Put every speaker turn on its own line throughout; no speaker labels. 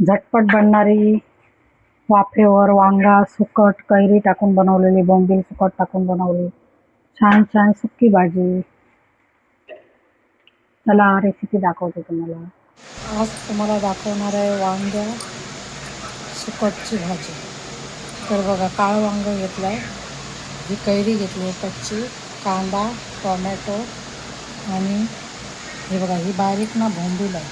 झटपट बनणारी वाफेवर वांगा सुकट कैरी टाकून बनवलेली, बोंबील सुकट टाकून बनवली छान छान सुकी भाजी. चला रेसिपी दाखवते तुम्हाला. आज तुम्हाला दाखवणार आहे वांग्या सुकटची भाजी. तर बघा, काळं वांग घेतलं आहे, ही कैरी घेतली आहे कच्ची, कांदा, टोमॅटो आणि हे बघा ही बारीक ना बोंबील आहे,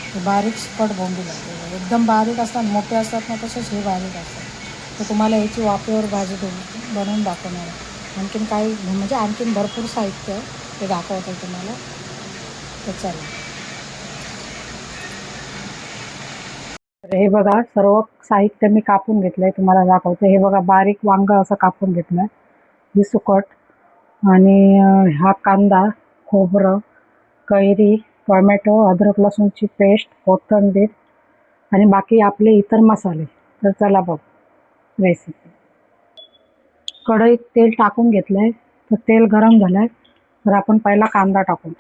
हे बारीक सुकट बोंबील आहे. एकदम बारीक असतात, मोठे असतात ना तसेच हे बारीक असतात. तर तुम्हाला याची वाफेवर भाजी बनवून दाखवणार आहे. आणखीन काही म्हणजे आणखीन भरपूर साहित्य आहे ते दाखवते तुम्हाला. तर चला. हे बघा, सर्व साहित्य मी कापून घेतलंय, तुम्हाला दाखवते. हे बघा, बारीक वांग असं कापून घेतलंय, ही सुकट आणि हा कांदा, खोबरं, कैरी, टोमॅटो, अद्रक लसूणची पेस्ट, कोथिंबीर आणि बाकी आपले इतर मसाले. तर चला बघ रेसिपी. कढईत तेल टाकून घेतलंय, तर तेल गरम झालंय, तर आपण पहिला कांदा टाकू.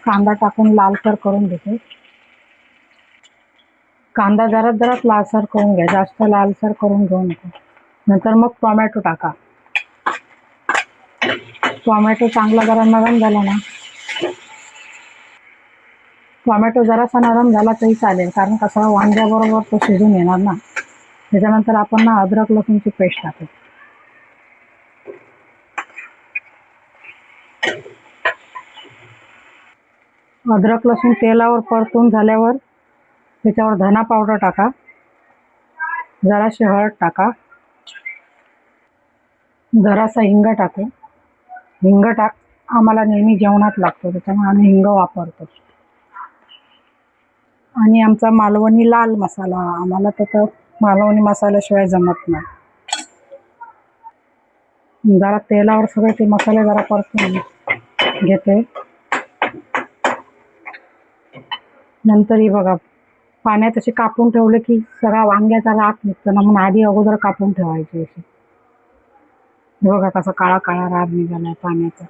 कांदा टाकून लालसर करून घेते. कांदा जराच लालसर करून घ्या, जास्त लालसर करून घेऊ नको. नंतर मग टोमॅटो टाका. टोमॅटो चांगला जरा नरम झाला ना, टोमॅटो जरासा नरम झाला तरी चालेल, कारण कसं वांग्याबरोबर तो शिजून येणार ना. त्याच्यानंतर आपण ना अद्रक लसूणची पेस्ट टाकू. अद्रक लसूण तेलावर परतून झाल्यावर त्याच्यावर धना पावडर टाका, जराशी हळद टाका, जरासा हिंग टाकू. हिंग आम्हाला नेहमी जेवणात लागतो, त्याच्यामुळे आम्ही हिंग वापरतो. आणि आमचा मालवणी लाल मसाला, आम्हाला तर मालवणी मसाल्याशिवाय जमत नाही. जरा तेलावर सगळे ते मसाले जरा परतून घेते. नंतर ही बघा, पाण्यात अशी कापून ठेवले की सगळा वांग्याचा राख निघतो ना, म्हणून आधी अगोदर कापून ठेवायची अशी. हे बघा कसा काळा काळा राग निघालाय पाण्याचा.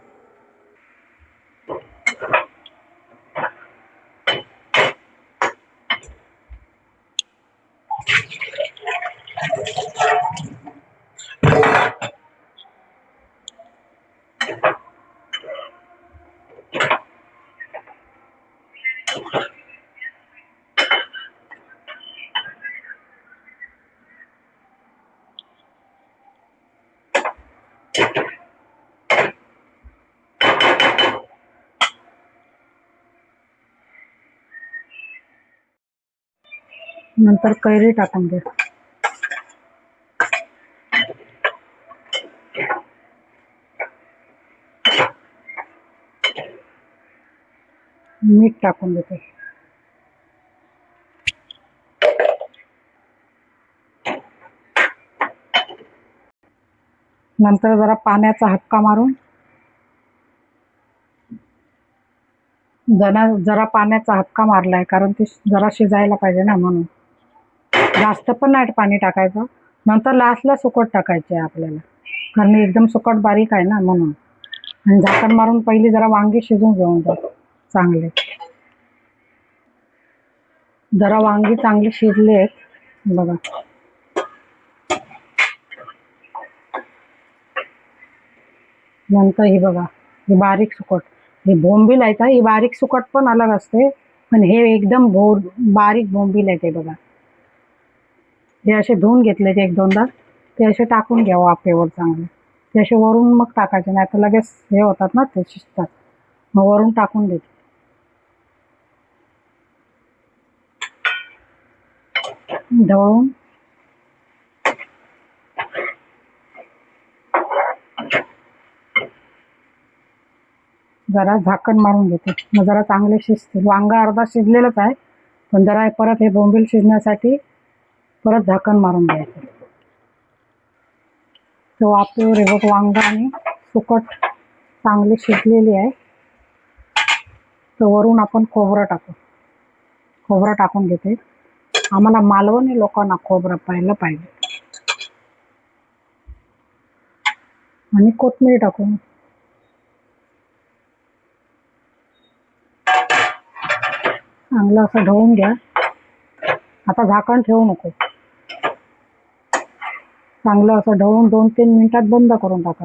नंतर कैरी टाकून घ्या. मीठ टाकून देते. नंतर जरा पाण्याचा हक्का मारून, जरा पाण्याचा हक्का मारलाय, कारण ते जरा शिजायला पाहिजे ना, म्हणून. जास्त पण नाही पाणी टाकायचं. नंतर लास्टला सुकट टाकायचे आपल्याला, कारण एकदम सुकट बारीक आहे ना, म्हणून. आणि झाकण मारून पहिली जरा वांगी शिजून घेऊन जा चांगले. जरा वांगी चांगली शिजले आहेत बघा. नंतर ही बघा, ही बारीक सुकट, हे बोंबील आहे का, ही बारीक सुकट पण अलग असते, पण हे एकदम बारीक बोंबील आहे ते बघा. हे असे धुवून घेतले ते एक दोनदा, ते असे टाकून घ्या वाफेवर चांगले. ते असे वरून मग टाकायचे, नाही तर लगेच हे होतात ना, ते शिजतात. मग वरून टाकून देते. ढवळून जरा झाकण मारून घेते, मग जरा चांगले शिजतील. वांगा अर्धा शिजलेलंच आहे, पण जरा परत हे बोंबील शिजण्यासाठी परत झाकण मारून द्यायचं. तर वाफेवर हे बघ, वांगा आणि सुकट चांगली शिजलेली आहे. तर वरून आपण खोबरं टाकू. खोबरं टाकून घेते. आम्हाला मालवणी लोकांना खोबरं पाहिलं पाहिजे. आणि कोथिंबीर टाकू. चांगलं असं ढवून घ्या. आता झाकण ठेवू नको. चांगलं असं ढवून 2-3 मिनिटात बंद करून टाका.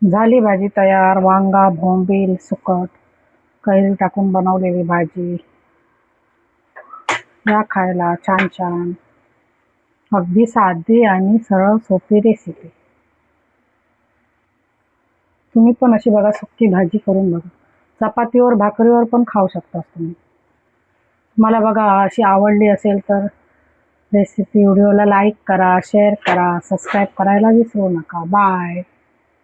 झाली भाजी तयार. वांगा, बोंबील, सुकट, कैरी टाकून बनवलेली भाजी. या खायला छान छान. अगदी साधी आणि सरळ सोपी रेसिपी. तुम्ही पण अशी बघा सुक्की भाजी करून बघा. चपातीवर भाकरीवर पण खाऊ शकता तुम्ही. मला बघा अशी आवडली असेल तर रेसिपी व्हिडिओला लाईक करा, शेअर करा, सबस्क्राईब करायला विसरू नका. बाय.